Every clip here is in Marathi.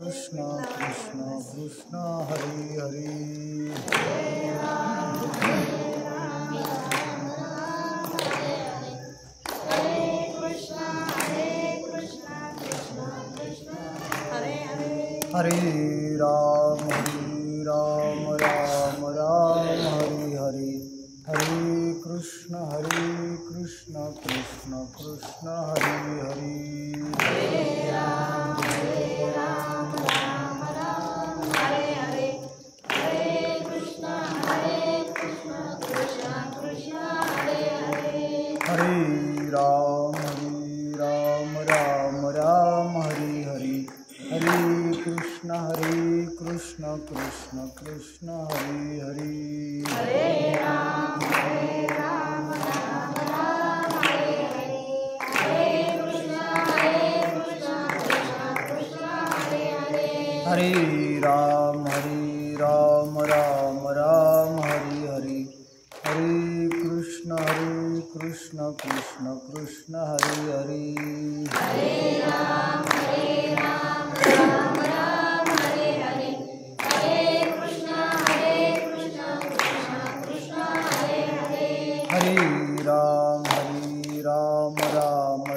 कृष्ण कृष्ण कृष्ण हरि हरि। हरे राम राम राम हरि हरि। हरे कृष्ण कृष्ण कृष्ण हरि हरि। हरे राम राम राम हरि हरि। हरे कृष्ण कृष्ण कृष्ण हरि हरि। हरे राम राम हरे हरे। हरे कृष्ण कृष्ण हरे हरे। हरे राम राम हरि हरि। हरे कृष्ण कृष्ण कृष्ण हरे हरे। हरे राम राम हरे हरे। हरे कृष्ण कृष्ण हरे हरे। हरे राम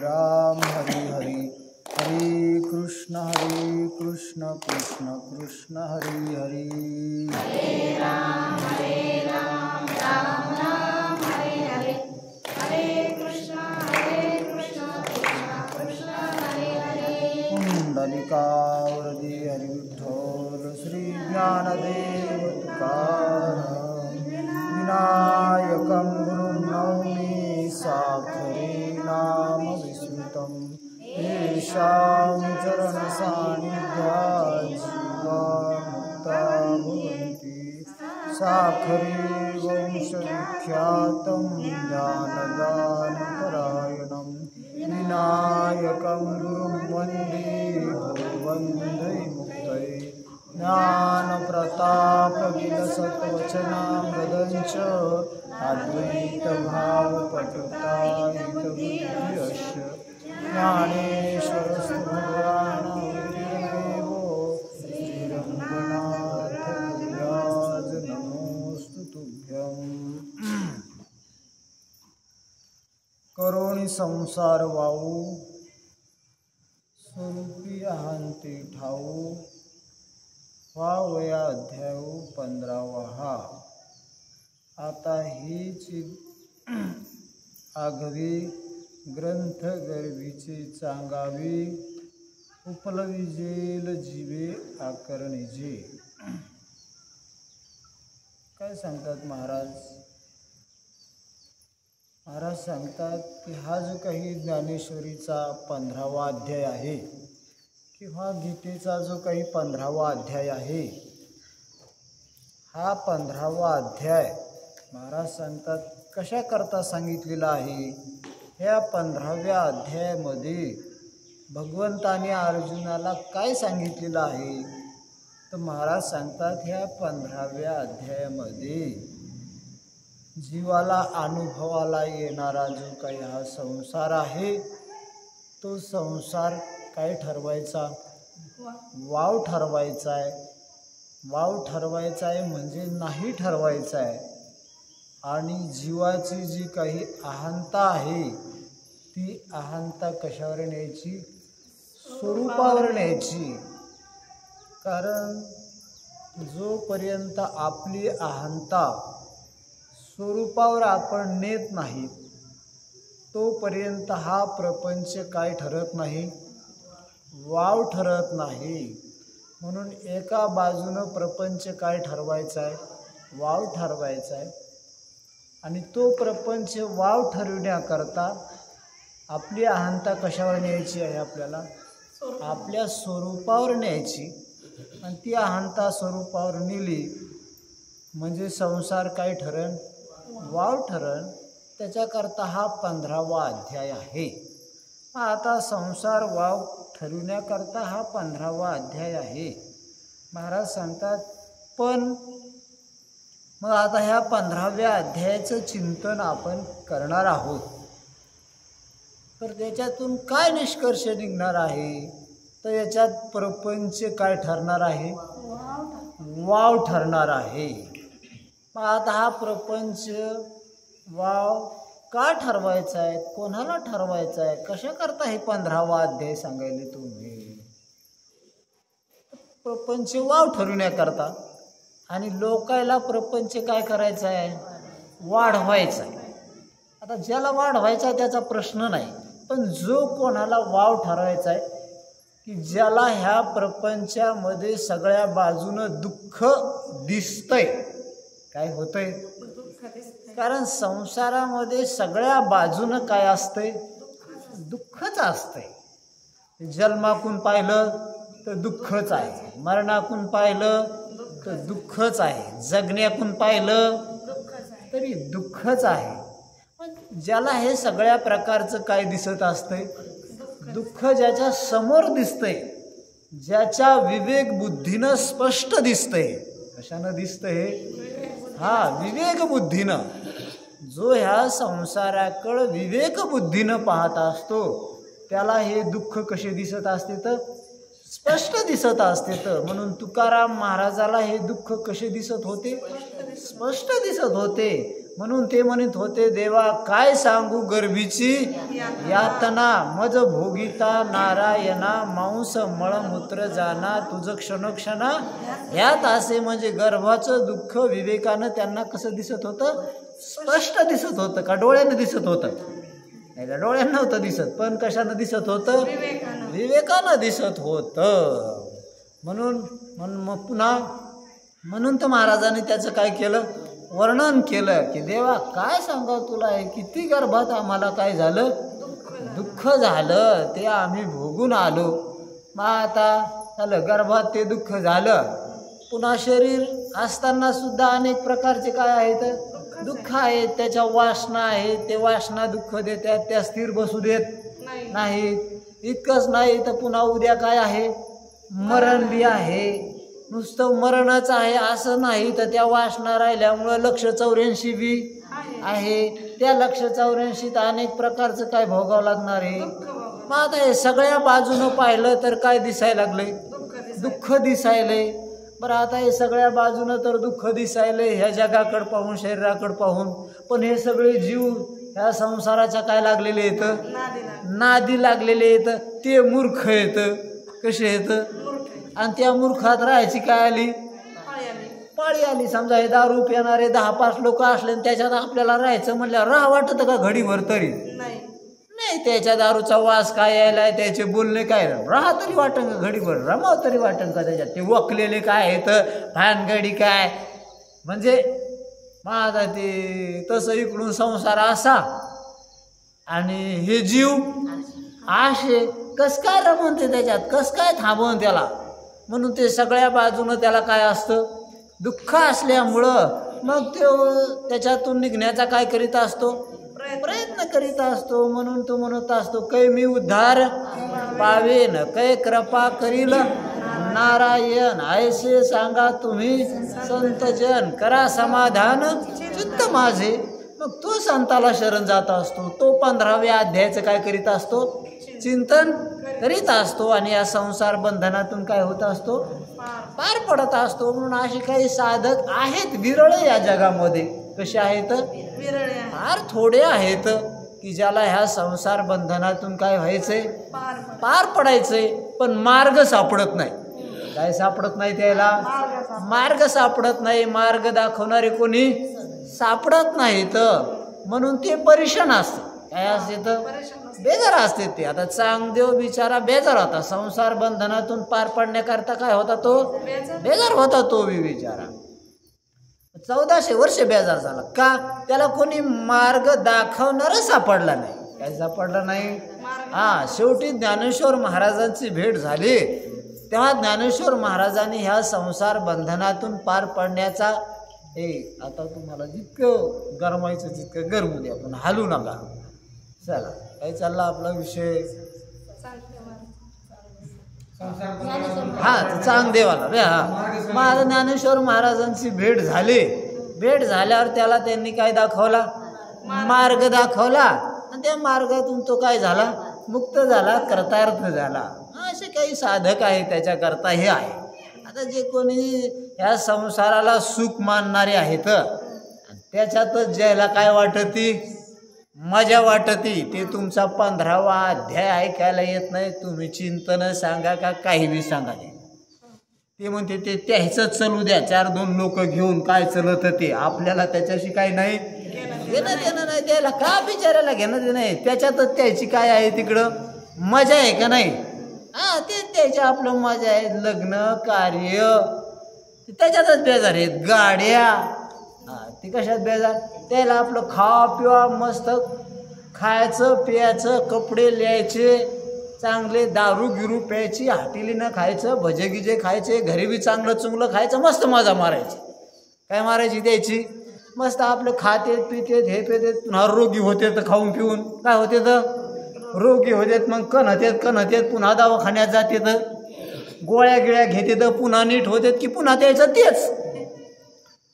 राम हरे हरे। हरे कृष्ण कृष्ण कृष्ण हरे हरे। हरे राम राम हरे हरे। हरे कृष्ण कृष्ण हरे हरे। पुंडलिकावरदे हरिविठ्ठल श्री ज्ञानदेव तुकाराम। विनायकं गुरुं नौमि साक्षरे नाम विस्मृतं। येषां चरणसान्निध्यात् जीवान् मुक्ता भवन्ति। साखरे वंशविख्यातं ज्ञानदानपरायणं। विनायकं गुरुं वन्दे भवन्दैमुक्तये। ज्ञानप्रतापविलसत्वचनामृतञ्च अद्वैतभावपटुतायितबुद्धियश्च ज्ञानेश्वरस्तु भगवान् श्रीरङ्गनाथ कविराज नमोऽस्तु तुभ्यं। करोणी संसार वाऊ स्वरूपी अहंती ठाऊ। वावया अध्याय 15. आता हीच आघवी ग्रंथ गर्भीचे चांगावी। उपलविजेल जीवे आकरणीजे। काय सांगतात महाराज? महाराज सांगतात की हा जो काही ज्ञानेश्वरीचा 15वा अध्याय आहे किंवा गीतेचा जो काही 15वा अध्याय आहे, हा 15वा अध्याय महाराज सांगतात कशा करता सांगितलेला आहे. ह्या 15व्या अध्यायामध्ये भगवंताने अर्जुनाला काय सांगितलेलं आहे, तर महाराज सांगतात ह्या 15व्या अध्यायामध्ये जीवाला अनुभवाला येणारा जो काही हा संसार आहे, तो संसार काय ठरवायचा? वाव ठरवायचा आहे. वाव ठरवायचा आहे म्हणजे नाही ठरवायचा आहे. आणि जीवाची जी काही अहंता आहे, ती अहंता कशावर न्यायची? स्वरूपावर न्यायची. कारण जोपर्यंत आपली अहंता स्वरूपावर आपण नेत नाही, तोपर्यंत हा प्रपंच काय ठरत नाही? वाव ठरत नाही. म्हणून एका बाजूनं प्रपंच काय ठरवायचा आहे? वाव ठरवायचा आहे. आणि तो प्रपंच वाव ठरविण्याकरता आपली अहंता कशावर न्यायची आहे? आपल्याला आपल्या स्वरूपावर न्यायची. आणि ती अहंता स्वरूपावर नेली म्हणजे संसार काय ठरण? वाव ठरण. त्याच्याकरता हा 15वा अध्याय आहे. आता संसार वाव ठरविण्याकरता हा 15वा अध्याय आहे. महाराज सांगतात पण मग आता ह्या 15व्या अध्यायाचं चिंतन आपण करणार आहोत, तर त्याच्यातून काय निष्कर्ष निघणार आहे? तर याच्यात प्रपंच काय ठरणार आहे? वाव ठरणार आहे. मग आता हा प्रपंच वाव का ठरवायचा आहे, कोणाला ठरवायचा आहे, कशा करता हे 15वा अध्याय सांगायले तुम्ही? प्रपंच वाव ठरवण्याकरता. आणि लोकायला प्रपंच काय करायचा आहे? वाढवायचा आहे. आता ज्याला वाढवायचा त्याचा प्रश्न नाही, पण जो कोणाला वाव ठरवायचा आहे की ज्याला ह्या प्रपंचामध्ये सगळ्या बाजूनं दुःख दिसतंय. काय होतंय? कारण संसारामध्ये सगळ्या बाजूनं काय असतंय? दुःखच असतंय. जन्माकून पाहिलं तर दुःखच आहे, मरणाकून पाहिलं तर दुःखच आहे, जगण्याकून पाहिलं तरी दुःखच आहे. पण ज्याला हे सगळ्या प्रकारचं काय दिसत असतंय? दुःख ज्याच्या समोर दिसतंय, ज्याच्या विवेक बुद्धीनं स्पष्ट दिसतंय. कशानं दिसतंय? विवेक बुद्धीनं. जो ह्या संसाराकडं विवेक बुद्धीनं पाहत असतो त्याला हे दुःख कसे दिसत असते? तर स्पष्ट दिसत असते. तर म्हणून तुकाराम महाराजाला हे दुःख कसे दिसत होते? स्पष्ट दिसत होते. म्हणून ते म्हणत होते, देवा काय सांगू गर्भीची यातना, मज भोगिता नारायणा, मांस मळमूत्र जाना, तुझं क्षणोक्षणा यात असे. म्हणजे गर्भाचं दुःख विवेकानं त्यांना कसं दिसत होतं? स्पष्ट दिसत होतं. का डोळ्यानं दिसत होतं? नाही का, डोळ्यानं नव्हतं दिसत, पण कशानं दिसत होतं? विवेकानं दिसत होतं. म्हणून तर महाराजांनी त्याचं काय केलं? वर्णन केलं की देवा काय सांगावं तुला, आहे किती गर्भात आम्हाला काय झालं? दुःख झालं, ते आम्ही भोगून आलो. मग आता झालं गर्भात ते दुःख झालं, पुन्हा शरीर असताना सुद्धा अनेक प्रकारचे काय आहेत? दुःख आहेत. त्याच्या वासना आहेत, ते वासना दुःख देतात, त्या स्थिर बसू देत नाहीत. इतकंच नाही तर पुन्हा उद्या काय आहे? मरण बी आहे. नुसतं मरणच आहे असं नाही, तर त्या वासना राहिल्यामुळं 184 बी आहे. त्या 184 अनेक प्रकारचं काय भोगावं लागणार आहे. मग आता हे सगळ्या बाजूनं पाहिलं तर काय दिसायला लागले? दुःख दिसायले. बरं, आता हे सगळ्या बाजूनं तर दुःख दिसायले ह्या जगाकडं पाहून, शरीराकडं पाहून. पण हे सगळे जीव ह्या संसाराच्या काय लागलेले आहेत? नादी लागलेले आहेत. ते मूर्ख आहेत. कसे आहेत? आणि त्या मूर्खात राहायची काय आली? पाळी आली. समजा हे दारू पिणारे 10-5 लोक असले त्याच्यात आपल्याला राहायचं म्हणल्यावर राहा वाटतं का घडीभर? तरी नाही. त्याच्या दारूचा वास काय यायलाय, त्याचे बोलणे काय, राहा तरी वाटन का घडीभर? रमाव तरी वाटन का त्याच्यात? ते वकलेले काय आहेत, भानगडी काय. म्हणजे माझा ते तसं इकडून संसार असा आणि हे जीव आशे. कस काय रमवते त्याच्यात? कस काय थांबवून त्याला? म्हणून ते सगळ्या बाजूनं त्याला काय असतं? दुःख असल्यामुळं मग तो त्याच्यातून निघण्याचा काय करीत असतो? प्रयत्न करीत असतो. म्हणून तो म्हणत असतो, कै मी उद्धार पावेन, कै कृपा करील नारायण, ऐसे सांगा तुम्ही संतजन, करा समाधान चित्त माझे. मग तो संताला शरण जात असतो. तो 15व्या अध्यायाचं काय करीत असतो? चिंतन करीत असतो. आणि या संसार बंधनातून काय होत असतो? पार पडत असतो. म्हणून असे काही साधक आहेत विरळे या जगामध्ये. कसे आहेत? फार थोडे आहेत की ज्याला ह्या संसार बंधनातून काय व्हायचंय? पार पडायचंय. पण मार्ग सापडत नाही. काय सापडत नाही त्याला? मार्ग सापडत नाही. मार्ग दाखवणारे कोणी सापडत नाहीत. म्हणून ते परेशान असते. काय असते? तर बेजार असते ते. आता चांगदेव बिचारा बेजार होता. संसार बंधनातून पार पडण्याकरता काय होता? तो बेजार होता. तो बी बिचारा 1400 वर्ष बेजार झाला. का? त्याला कोणी मार्ग दाखवणारं सापडला नाही. काय सापडला नाही? शेवटी ज्ञानेश्वर महाराजांची भेट झाली. तेव्हा ज्ञानेश्वर महाराजांनी ह्या संसार बंधनातून पार पडण्याचा आता तुम्हाला जितकं गरमायचं तितकं गरमू द्या, पण हालू नका. चला, काय चालला आपला विषय? चांगदेवाला. मग ज्ञानेश्वर महाराजांची भेट झाली. भेट झाल्यावर त्याला त्यांनी काय दाखवला? मार्ग दाखवला. आणि त्या मार्गातून तो काय झाला? मुक्त झाला, कृतार्थ झाला. असे काही साधक आहे त्याच्याकरता हे आहे. आता जे कोणी या संसाराला सुख मानणारे आहेत त्याच्यातच ज्याला काय वाटती मजा वाटती ते तुमचा 15वा अध्याय ऐकायला येत नाही. तुम्ही चिंतन सांगा का काही बी सांगा ते म्हणते ते त्याचं चलू द्या 4-2 लोक घेऊन काय चलत ते आपल्याला त्याच्याशी काही नाही घेणं देणं नाही. त्याला का बिचारायला घेणं देणं नाही त्याच्यातच त्याची काय आहे तिकडं मजा आहे का नाही. हा ते त्याच्या आपलं मजा आहे लग्न कार्य त्याच्यातच बेजार आहेत. गाड्या ती कशात बेजार त्याला आपलं खावा पिवा मस्त खायचं प्यायचं कपडे लिहायचे चांगले दारू गिरू प्यायची हाटेलीनं खायचं भजे गिजे खायचे घरी बी चांगलं चुंगलं खायचं मस्त मजा मारायची. काय मारायची द्यायची मस्त आपलं खातेत पितेत हे पितेत पुन्हा रोगी होते तर खाऊन पिऊन काय होते तर रोगी होतेत मग कणतेत पुन्हा दवाखान्यात जाते तर गोळ्या गिळ्या घेते तर पुन्हा नीट होतेत की पुन्हा त्याचं तेच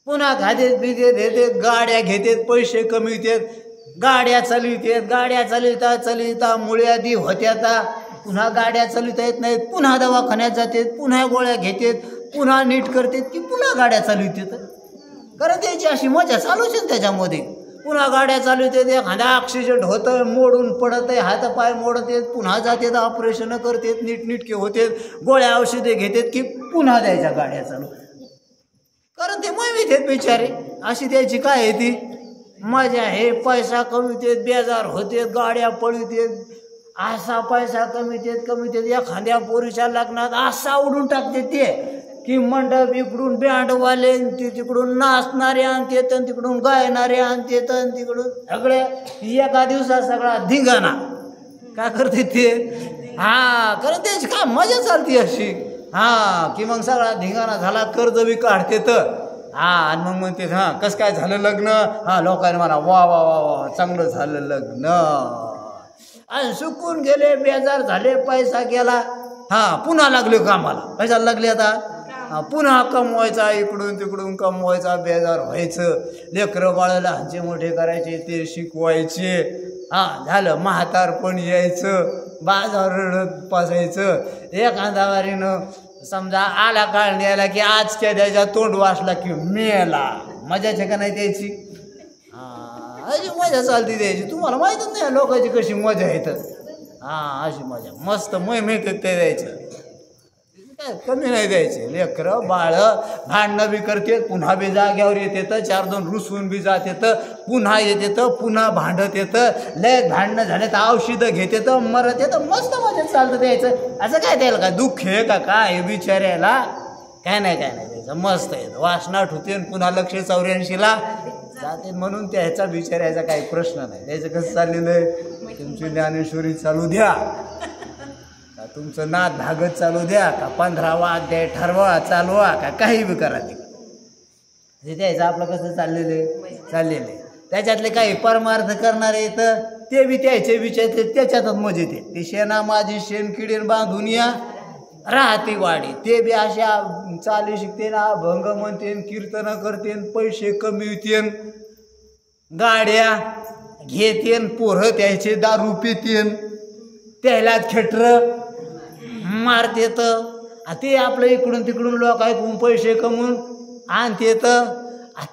पुन्हा खातेत पितेत घेतेत गाड्या घेतेत पैसे कमीवतेत गाड्या चालविता मुळ्यादी होत्या पुन्हा गाड्या चालविता येत नाहीत पुन्हा दवाखान्यात जातात पुन्हा गोळ्या घेतात पुन्हा नीट करतात की पुन्हा गाड्या चालवितात. कारण त्याची अशी मजा चालूच आहे त्याच्यामध्ये. पुन्हा गाड्या चालवतात एखादा ॲक्सिडेंट होतं मोडून पडत आहे हातपाय मोडत आहेत पुन्हा जातात ऑपरेशन करतात नीटके होतात गोळ्या औषधे घेतात की पुन्हा द्यायच्या गाड्या चालू. कारण ते मोहित आहेत बिचारे अशी त्याची काय आहे ती मजा आहे. पैसा कमीतेत बेजार होते गाड्या पळवितेत असा पैसा कमीतेत एखाद्या पोरीच्या लग्नात असा उडून टाकते ते की मंडप इकडून बँडवाले तिकडून नाचणारे आणतात तिकडून गायणारे आणतात तिकडून सगळ्या एका दिवसात सगळा धिंगाणा काय करते ते. हा कारण त्याची काय मजा चालते अशी. हा की मग सगळा धिंगाणा झाला कर्ज बी काढते तर आणि मग म्हणते कसं काय झालं लग्न लोकांनी म्हणा वा वा वा वा चांगलं झालं लग्न आणि सुकून गेले बेजार झाले पैसा गेला पुन्हा लागले कामाला. कशाला लागले आता पुन्हा कमवायचा इकडून तिकडून कमवायचा बेजार व्हायचं लेकरं बाळाला लहानचे मोठे करायचे ते शिकवायचे झालं म्हातारपण यायचं बाजार रडत पासायचं एखाद्या वारीनं समजा आला काळ न्यायला की आज काय द्यायचा तोंड वाचला की मेला मजाचे का नाही द्यायची. अशी मजा चालती द्यायची. तुम्हाला माहीतच नाही लोकांची कशी मजा येतं. अशी मजा मस्त मिळतात ते द्यायचं काय कमी नाही द्यायचे. लेकरं बाळ भांडणं बी करतात पुन्हा बी जाग्यावर येते तर 4-2 रुसून बी जाते तर पुन्हा येते तर पुन्हा भांडत येतं लय भांडणं झाले तर औषधं घेते तर मरत येतं मस्त मजा चालतं द्यायचं. असं काय द्यायला का दुःख आहे का काय बिचाऱ्याला काय नाही द्यायचं मस्त येतं वासनाट होते पुन्हा 184ला जाते म्हणून त्याचा बिचाऱ्याचा काही प्रश्न नाही. त्याचं कसं चाललेलं आहे तुमची ज्ञानेश्वरी चालू द्या का तुमचं नाद भागत चालू द्या का 15वा अध्याय ठरवा चालवा का काही बी करा ते द्यायचं आपलं कसं चाललेलं आहे. त्याच्यातले काही परमार्थ करणारे तर ते बी त्याचे विचारते त्याच्यातच मजा येते. ते शेणा माझी शेण किडीन बांधून या राहते वाडी ते बी अशा चालू शिकते ना अभंग म्हणतेन कीर्तन करतेन पैसे कमीवतेन गाड्या घेतेन पोरं त्याचे दारू पितेन त्याला खेटर मारतेत ते आपलं इकडून तिकडून लोक ऐकून पैसे कमवून आणतेत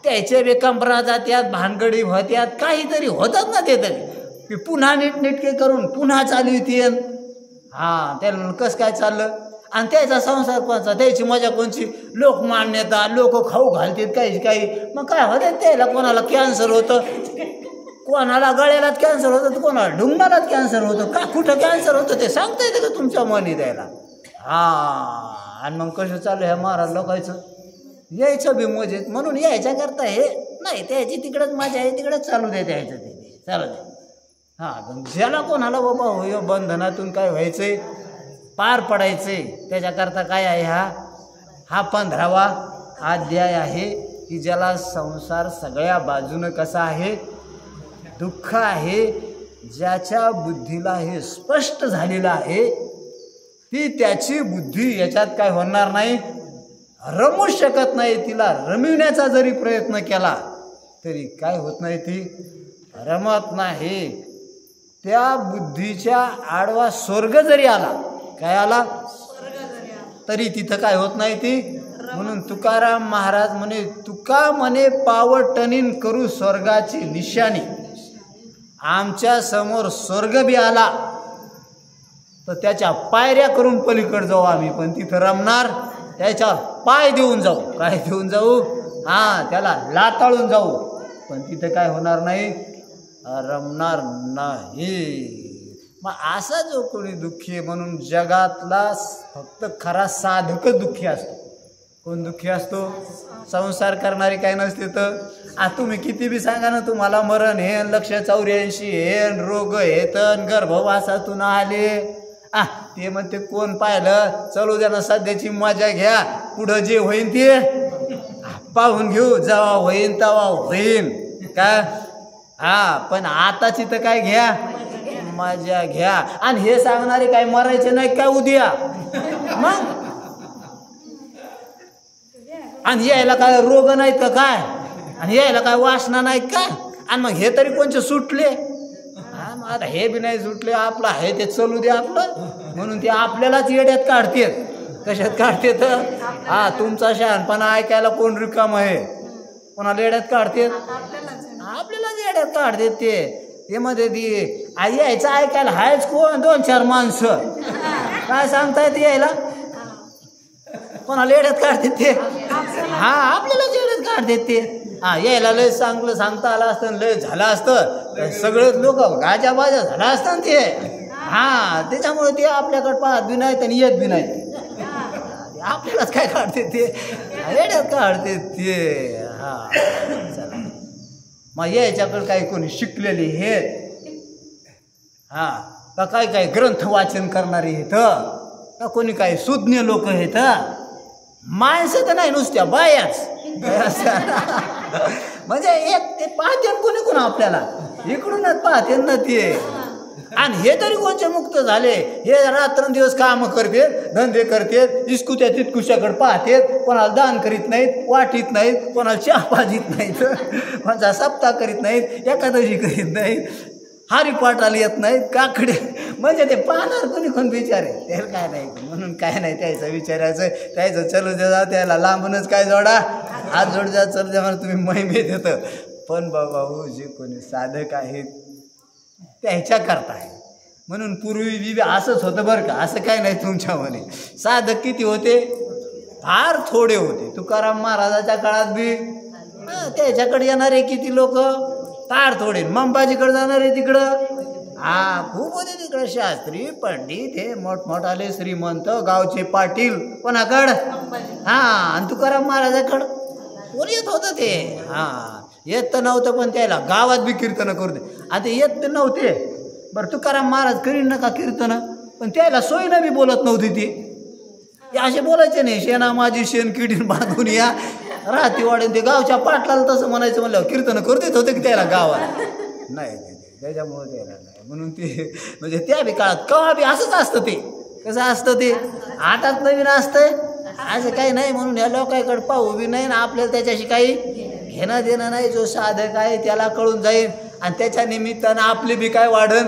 त्याच्या बी कंबरा जात्यात भानगडी होत्यात काहीतरी होतात ना ते तरी पुन्हा नीटके करून पुन्हा चालू येते. त्याला कसं काय चाललं आणि त्याचा संसार कोणचा त्याची मजा कोणची लोक मान्यता लोक खाऊ घालतात काही मग काय होतं त्याला कोणाला कॅन्सर होतं कोणाला गळ्यालाच कॅन्सर होतं तर कोणाला ढुंगणालाच कॅन्सर होतं का कुठं कॅन्सर होतं ते सांगता येतं का तुमच्या मनी द्यायला. आणि मग कसं चालू ह्या महाराज लोकांचं यायचं बी मजेत म्हणून यायच्या करता हे नाही त्याची तिकडंच मजा आहे तिकडंच चालू दे द्यायचं ते चालू दे. ज्याला कोणाला बाबा होय बंधनातून काय व्हायचंय पार पडायचंय त्याच्याकरता काय आहे हा 15वा अध्याय आहे की ज्याला संसार सगळ्या बाजूनं कसा आहे दुःख आहे. ज्याच्या बुद्धीला हे स्पष्ट झालेलं आहे ती त्याची बुद्धी याच्यात काय होणार नाही रमू शकत नाही. तिला रमविण्याचा जरी प्रयत्न केला तरी काय होत नाही ती रमत नाही. त्या बुद्धीच्या आडवा स्वर्ग जरी आला काय आला तरी तिथं काय होत नाही ती. म्हणून तुकाराम महाराज म्हणे, तुका म्हणे पावटणीन करू स्वर्गाची निशाणी. आमच्या समोर स्वर्ग बी आला तर त्याच्या पायऱ्या करून पलीकडे जाऊ आम्ही, पण तिथं रमणार त्याच्यावर पाय देऊन जाऊ. काय देऊन जाऊ? हां, त्याला लाताळून जाऊ, पण तिथं काय होणार नाही, रमणार नाही. मग असा जो कोणी दुःखी आहे, म्हणून जगातला फक्त खरा साधकच दुःखी असतो. कोण दुःखी असतो? संसार करणारे काय नसते. तर तुम्ही किती बी सांगा ना, तुम्हाला मरण हे 184 हे रोग हे तर गर्भवासातून आले, ते म्हणते कोण पाहिलं, चलू द्या ना, सध्याची मजा घ्या, पुढं जे होईन ते पाहून घेऊ, जेव्हा होईन तेव्हा होईन का. पण आताची तर काय घ्या, मजा घ्या. आणि हे सांगणारे काय मरायचे नाही काय उद्या, मग आणि यायला काय रोग नाही तर काय, आणि यायला काय वासना नाही काय, आणि मग हे तरी कोणचे सुटले. आता हे बी नाही सुटले, आपलं आहे ते चलू दे आपलं, म्हणून ते आपल्यालाच येड्यात काढतेत. कशात काढतेत? तुमचा शहाणपणा ऐकायला कोण रिकाम आहे, कोणाला येड्यात काढतेत? आपल्यालाच येड्यात काढतेत. ते मध्ये ती आई यायचं ऐकायला हायच कोण, 2-4 माणसं काय सांगतायत यायला, कोणाला येड्यात काढतात ते. आपल्यालाच येड्यात काढतात ते. यायला लय चांगलं सांगता आलं असतं, लय झालं असतं, सगळेच लोक गाजा बाजा झाला असतं ते. त्याच्यामुळे ते आपल्याकडे पाहत बी नाहीत आणि येत बी नाही. आपल्यालाच काय काढते ते, येड्यात काढते ते. चला मग याच्याकडे काही कोणी शिकलेले हे का काय काय ग्रंथ वाचन करणारे आहेत का कोणी काही सुज्ञ लोक आहेत. माणसं तर नाही, नुसत्या बायाच. म्हणजे एक ते पाहते कोणी कोण आपल्याला इकडूनच पाहते ना ते. आणि हे तरी कोणचे मुक्त झाले, हे रात्रंदिवस काम करते, धंदे करते, इस्कुत्या तितकुशाकडे पाहतेत, कोणाला दान करीत नाहीत, वाटीत नाहीत, कोणाला चहा पाजीत नाहीत, कोणाचा सप्ताह करीत नाहीत, एकादशी करीत नाहीत, हरिपाठाला येत नाहीत, काकडे. म्हणजे ते पाहणार कोणी कोण बिचारे, त्याला काय नाही. म्हणून काय नाही त्याचं विचारायचं, त्याचं चलू द्या, त्याला लांबूनच काय जोडा, हात जोड द्या, चलू द्या मला तुम्ही महिमेत येतं. पण बाबा हो, जे कोणी साधक आहेत त्याच्या करता आहे. म्हणून पूर्वी बी असंच होतं बरं का, असं काय नाही तुमच्यामध्ये. साधक किती होते? फार थोडे होते. तुकाराम महाराजाच्या काळात बी त्याच्याकडे येणारे किती लोक, फार थोडे. मंबाजीकडे जाणारे तिकडं खूप होते. तिकडं शास्त्री पंडित हे मोठमोठाले श्रीमंत गावचे पाटील. कोणाकडं? आणि तुकाराम महाराजाकडं कोण येत होतं ते? येत तर नव्हतं, पण त्याला गावात बी कीर्तन करते. आता येत तर नव्हते, बरं तुकाराम महाराज करीन नका कीर्तन, पण त्याला सोयीनं बी बोलत नव्हती ती. असे बोलायचे नाही, शेणा माझी शेण किडीन बांधून या राहती वाढेल. ते गावच्या पाटलाला तसं म्हणायचं म्हणल्यावर कीर्तन करतेच होते की त्याला गावात नाही. त्याच्यामुळे त्याला नाही. म्हणून ते म्हणजे त्या बी काळात कवा बी असंच असतं. ते कसं असतं ते आताच नवीन असतंय असं काही नाही. म्हणून या लोकांकडे पाहू बी नाही ना, आपल्याला त्याच्याशी काही घेणं देणं नाही. जो साधक आहे त्याला कळून जाईल आणि त्याच्या निमित्तानं आपली बी काय वाढन,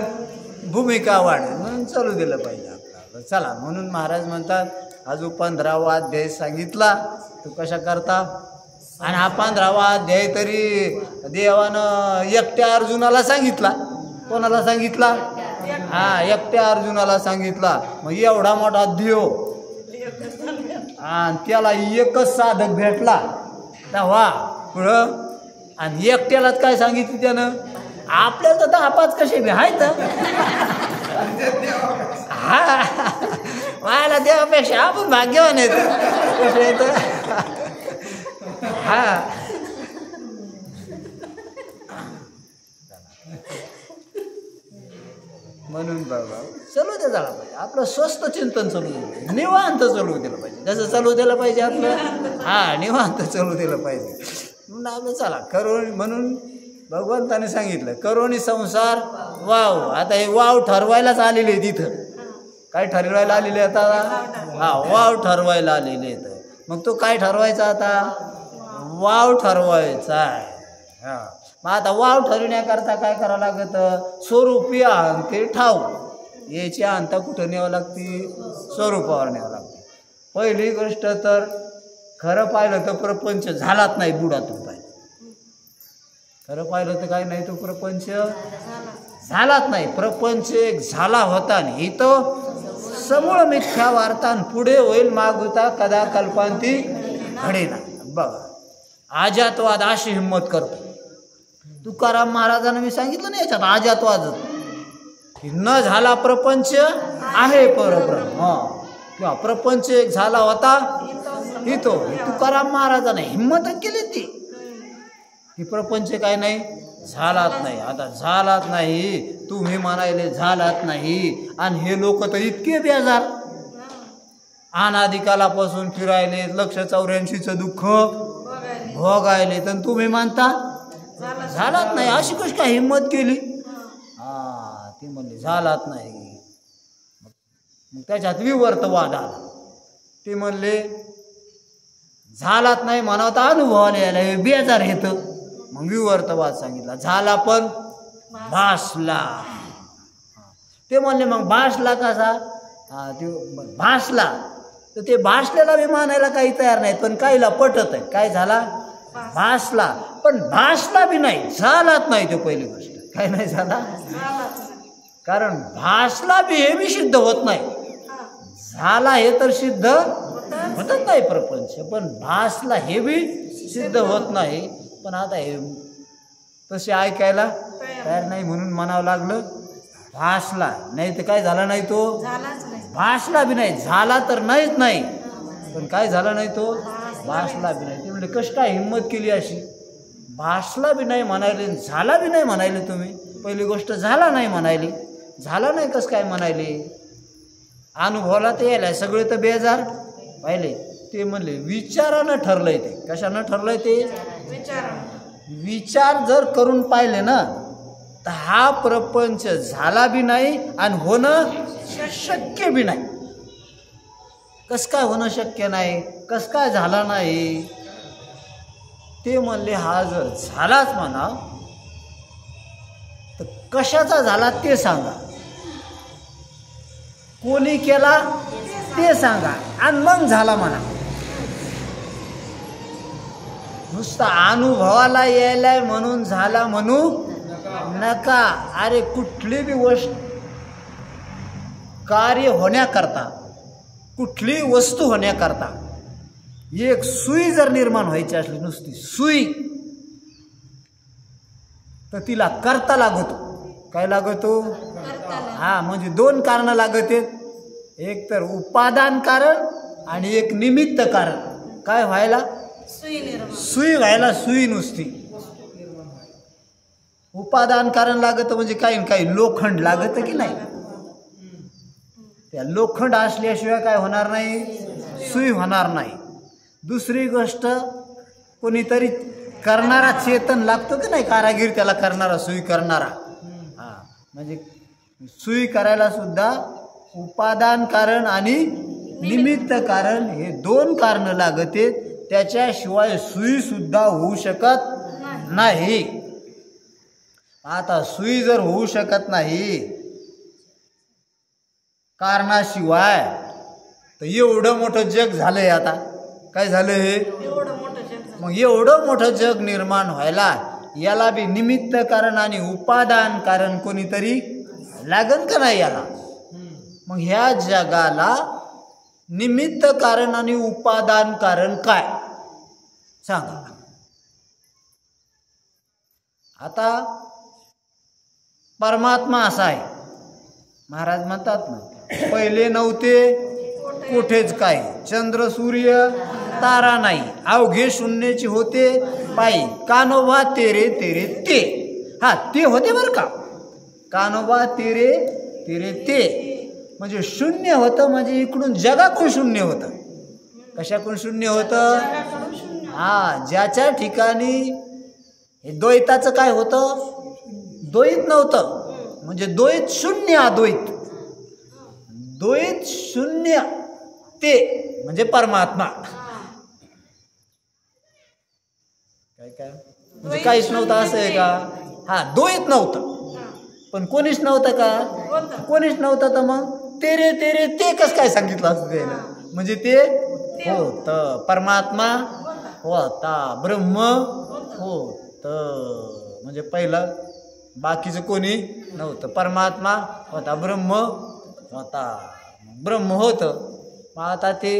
भूमिका वाढेल. म्हणून चालू दिलं पाहिजे आपल्याला. चला, म्हणून महाराज म्हणतात अजून 15वा अध्याय सांगितला तू कशा करता. आणि हा 15वा अध्याय तरी देवानं एकट्या अर्जुनाला सांगितला. कोणाला सांगितला? एकट्या अर्जुनाला सांगितला. मग एवढा मोठा देव आणि त्याला एकच साधक भेटला तेव्हा पुढं, आणि एकट्यालाच काय सांगितलं त्यानं? आपल्याला तर 10-5 कसे बी आहेत. मला देवापेक्षा आपण भाग्यवान येत कसं येतं. म्हणून बाबा चालू दे झाला पाहिजे आपलं स्वस्त चिंतन, चालू दिलं निवांत चालू दिलं पाहिजे. कसं चालू दिलं पाहिजे आपलं? निवांत चालू दिलं पाहिजे. म्हणून आपलं चला करून, म्हणून भगवंताने सांगितलं करोनी संसार वाव. आता हे वाव ठरवायलाच आलेले आहे तिथं. काय ठरवायला आलेले आता? वाव ठरवायला आलेले आहेत. मग तो काय ठरवायचा आता? वाव ठरवायचा आहे. मग आता वाव ठरवण्याकरता काय करावं लागतं? स्वरूपी ते ठाऊ. याची अंता कुठं न्यावं लागते? स्वरूपावर न्यावं लागते. पहिली गोष्ट तर खरं पाहिलं तर प्रपंच झालाच नाही बुडातून पाहिजे. खरं पाहिलं तर काय नाही, तो प्रपंच झालाच नाही. प्रपंच एक झाला होता आणि तो समूळ मिथ्या वार्तान पुढे होईल मागुता कदा कल्पांती घडेना. बघा आजातवाद अशी हिंमत करतो. तुकाराम महाराजांना मी सांगितलं नाही याच्यात आजातवाद न झाला प्रपंच आहे परब्रह्म, किंवा प्रपंच एक झाला होता ही तो तुकाराम महाराजाने हिंमत केली ती की प्रपंच काय नाही झालाच नाही. आता झालाच नाही तुम्ही म्हणायले झालाच नाही, आणि हे लोक तर इतके बेजार अनादिकालापासून फिरायले 184चं दुःख भोगायले, तर तुम्ही मानता झालाच नाही. अशी कशी काय हिंमत केली? ती म्हणली झालाच नाही. मग त्याच्यात विवर्तवाद आला. ते म्हणले झालाच नाही म्हणावता अनुभवाला यायला बेजार येतं. मग विवर्तवाद सांगितला. झाला पण भासला. ते म्हणले मग भासला कसा? ते भासला तर ते भासलेला बी मानायला काही तयार नाही, पण काहीला पटत आहे. काय झाला? भासला. पण भासला बी नाही, झालाच नाही. तो पहिली गोष्ट काय नाही झाला, कारण भासला बी हे बी सिद्ध होत नाही. झाला हे तर सिद्ध होतच नाही प्रपंच, पण भासला हे बी सिद्ध होत नाही. पण आता हे तसे ऐकायला तयार नाही, म्हणून म्हणावं लागलं भासला. नाही तर काय झाला नाही, तो भासला बी नाही. झाला तर नाहीच नाही, पण काय झाला नाही, तो भासला बी नाही. ते म्हणजे कशी काय हिंमत केली अशी? भासला बी नाही म्हणायले, झाला बी नाही म्हणायले तुम्ही. पहिली गोष्ट झाला नाही म्हणायली, झाला नाही कसं काय म्हणायले? अनुभवाला ते यायला सगळे तर बेजार पाहिले. ते म्हणले विचारानं ठरलंय. ते कशानं ठरलंय? ते विचार जर करून पाहिले ना तर हा प्रपंच झाला बी नाही आणि होणं शक्य बी नाही. कसं काय होणं शक्य नाही? कसं काय झाला नाही? ते म्हणले हा जर झालाच म्हणा तर कशाचा झाला ते सांगा, कोणी केला ते सांगा, आणि मग झाला म्हणा. नुसता अनुभवाला यायलाय म्हणून झाला म्हणू नका. अरे कुठली बी वस्तू कार्य होण्याकरता, कुठली वस्तू होण्याकरता एक सुई जर निर्माण व्हायची असली, नुसती सुई, तर तिला करता लागतो. काय लागतो? म्हणजे दोन कारणं लागत आहेत. एक तर उपादान कारण आणि एक निमित्त कारण. काय व्हायला? सुई व्हायला. सुई नुसती उपादान कारण लागत म्हणजे काही काही लोखंड लागत की नाही? त्या लोखंड असल्याशिवाय काय होणार नाही? सुई होणार नाही. दुसरी गोष्ट कोणीतरी करणारा चेतन लागतो की नाही? कारागीर त्याला करणारा, सुई करणारा. म्हणजे सुई करायला सुद्धा उपादान कारण आणि निमित्त कारण हे दोन कारणं लागते. त्याच्याशिवाय सुई सुद्धा होऊ शकत नाही. आता सुई जर होऊ शकत नाही कारणाशिवाय, तर एवढं मोठं जग झालंय. आता काय झालं हे? मग एवढं मोठं जग निर्माण व्हायला याला बी निमित्त कारण आणि उपादान कारण कोणीतरी लागन का नाही याला? मग ह्या जगाला निमित्त कारण आणि उपादान कारण काय सांगा? आता परमात्मा असा आहे. महाराज म्हणतात ना, पहिले नव्हते कुठेच काय, चंद्र सूर्य तारा नाही, अवघे शून्याची होते पायी, कानोबा तेरे तेरे ते. ते होते बरं का, कानोबा तेरे तेरे ते, म्हणजे शून्य होतं. म्हणजे इकडून जगाकडून शून्य होतं. कशाकडून शून्य होतं? ज्याच्या ठिकाणी हे द्वैताचं काय होतं? द्वैत नव्हतं. म्हणजे द्वैत शून्य, अद्वैत. द्वैत शून्य ते म्हणजे परमात्मा. काय काय म्हणजे काहीच नव्हतं असं आहे का? द्वैत नव्हतं. पण कोणीच नव्हतं का? कोणीच नव्हतं. तर मग तेरे तेरे ते कसं काय सांगितलं असतं त्याला? म्हणजे ते होतं, परमात्मा होता, ब्रह्म होतं. म्हणजे पहिलं बाकीचं कोणी नव्हतं, परमात्मा होता, ब्रह्म होता, ब्रह्म होतं. मग आता ते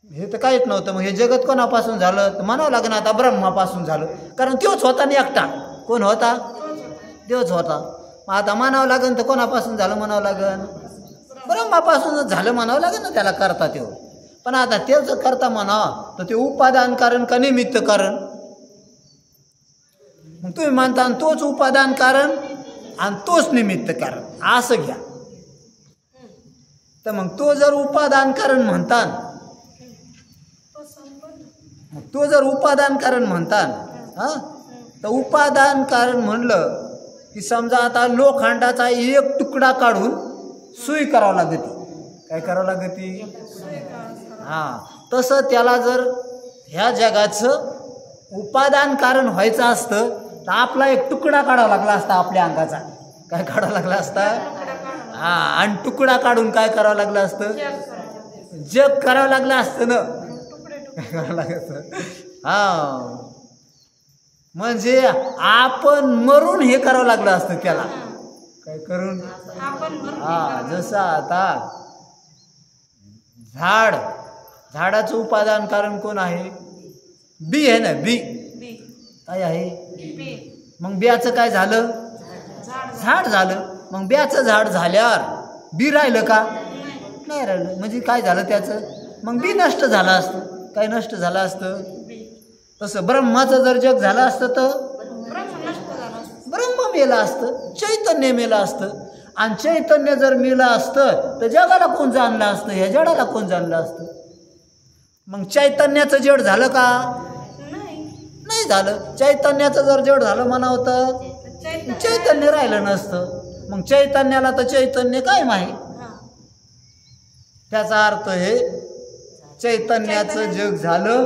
हे तर काहीच नव्हतं. मग हे जगत कोणापासून झालं तर म्हणावं लागेल आता ब्रह्मापासून झालं, कारण तोच होता ना एकटा. कोण होता? तोच होता. मग आता म्हणावं लागेल तर कोणापासून झालं म्हणावं लागेल? ब्रह्मापासूनच झालं म्हणावं लागेल ना त्याला करता तो. पण आता तेच करता म्हणावं तर ते उपादान कारण का निमित्त कारण? मग तुम्ही म्हणता तोच उपादान कारण आणि तोच निमित्त कारण असं घ्या. तर मग तो जर उपादान कारण म्हणतात, तो जर उपादान कारण म्हणतात हा, तर उपादान कारण म्हणलं की समजा आता लोखंडाचा एक तुकडा काढून सुई करावं लागते. काय करावं लागते? हा, तसं त्याला जर ह्या जगाचं उपादान कारण व्हायचं असतं तर आपला एक तुकडा काढावा लागला असता आपल्या अंगाचा. काय काढावा लागला असता? हा, आणि तुकडा काढून काय करावं लागलं असतं? जग करावं लागलं असतं ना. काय करावं लागतं? हा, म्हणजे आपण मरून हे करावं लागलं असतं त्याला. काय करून? हा, जसं आता झाडाचं उपादान कारण कोण आहे? बी आहे ना. बी काय आहे? मग बियाचं काय झालं? झाड झालं. मग बियाचं झाड झाल्यावर बी राहिलं का? नाही राहिलं. म्हणजे काय झालं त्याचं? मग बी नष्ट झालं असतं. काय नष्ट झालं असतं? तसं ब्रह्माचं जर जग झालं असतं तर ब्रह्म मेलं असतं, चैतन्य मेलं असतं. आणि चैतन्य जर मेलं असतं तर जगाला कोण जाणलं असतं? ह्या जडाला कोण जाणलं असतं? मग चैतन्याचं जड झालं का? नाही झालं. चैतन्याचं जर जड झालं म्हणावं तर चैतन्य राहिलं नसतं. मग चैतन्याला तर चैतन्य काय माहीत? त्याचा अर्थ हे चैतन्याचं जग झालं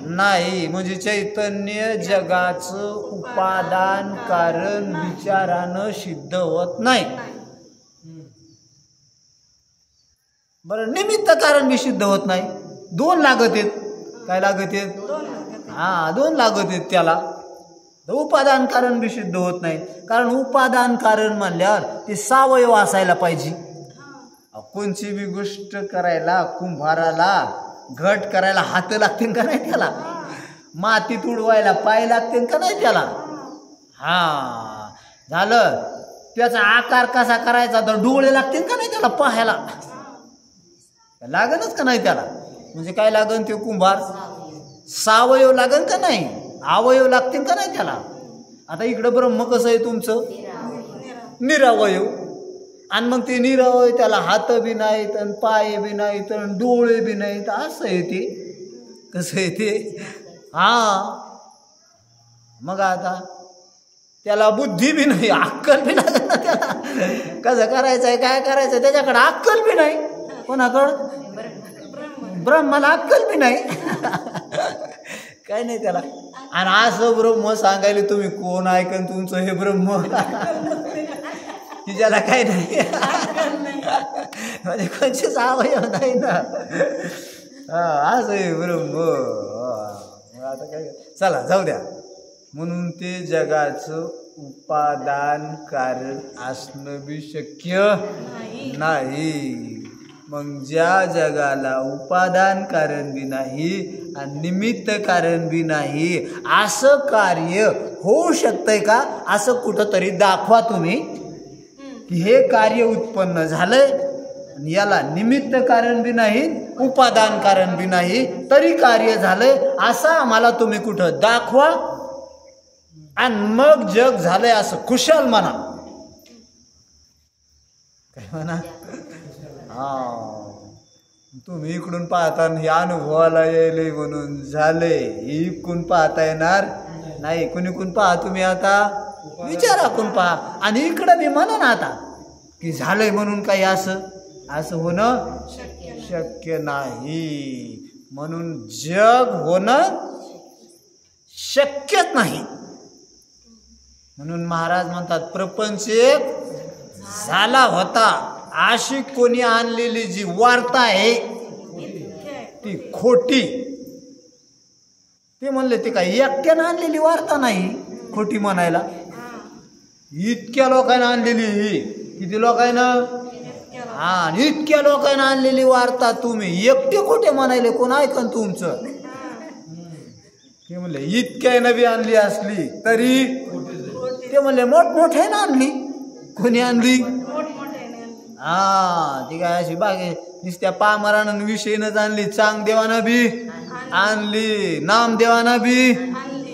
नाही. म्हणजे चैतन्य जगाचं उपादान कारण विचारानं सिद्ध होत नाही. बरं, निमित्त कारण बी सिद्ध होत नाही. दोन लागत आहेत. काय लागत आहेत? हा, दोन लागत आहेत त्याला. उपादान कारण बी सिद्ध होत नाही. कारण उपादान कारण म्हणल्यावर ते सावयव असायला पाहिजे. कोणची बी गोष्ट करायला कुंभाराला घट करायला हात लागतील का नाही त्याला? मातीत उडवायला पाय लागतील का नाही त्याला? हा, झालं. त्याचा आकार कसा करायचा तर डोळे लागतील का नाही त्याला पाहायला? लागणच का नाही त्याला? म्हणजे काय लागन? ते कुंभार सावयव लागन का नाही? अवयव लागतील का नाही त्याला? आता इकडं ब्रह्म कसं आहे तुमचं? निरावयव. आणि मग ते निरावयव, त्याला हात बी नाहीत आणि पाय बी नाहीत आणि डोळे बी नाहीत. असं आहे ते. कसं आहे ते? हा, मग आता त्याला बुद्धी बी नाही, अक्कल बी लागत ना त्याला. कसं करायचं आहे, काय करायचं, त्याच्याकडे अक्कल बी नाही. कोणाकडं? ब्रह्माला अक्कल बी नाही. काय नाही त्याला. आणि असं ब्रह्म सांगायला तुम्ही कोण ऐकन तुमचं हे ब्रह्म? की ज्याला काय नाही, म्हणजे कोणचेच अवयव नाही ना. असं आहे ब्रह्म. आता काय, चला जाऊ द्या. म्हणून ते जगाचं उपादान कारण असणं बी शक्य नाही. मग ज्या जगाला उपादान कारण बी नाही आणि निमित्त कारण बी नाही असं कार्य होऊ शकतंय का? असं कुठंतरी दाखवा तुम्ही की हे कार्य उत्पन्न झालंय आणि याला निमित्त कारण बी नाही, उपादान कारण बी नाही, तरी कार्य झालंय असं आम्हाला तुम्ही कुठं दाखवा. आणि मग जग झालंय असं खुशाल म्हणा. काय म्हणा? हा, तुम्ही इकडून पाहता हे अनुभवाला यायले म्हणून झाले, इकडून पाहता येणार नाही. कुणीकडून पहा तुम्ही? आता विचाराकून पहा. आणि इकडं मी म्हणा ना आता की झालंय म्हणून काही असं होणं शक्य नाही. म्हणून जग होणं शक्यच नाही. म्हणून महाराज म्हणतात प्रपंच एक झाला होता, अशी कोणी आणलेली जी वार्ता आहे ती खोटी. ते म्हणले ते काय एकट्यानं आणलेली वार्ता नाही खोटी म्हणायला, इतक्या लोकांना आणलेली ही. किती लोकांना? हा, इतक्या लोकांना आणलेली वार्ता तुम्ही एकटे खोटे म्हणायले, कोण ऐकन तुमचं? ते म्हणले इतक्या नवी आणली असली तरी, ते म्हणले मोठमोठ्यानं आणली. कोणी आणली? हा, ती काय अशी बागे नुसत्या पामरानं विषयीनच आणली. चांग देवानं बी आणली, नाम देवानं बी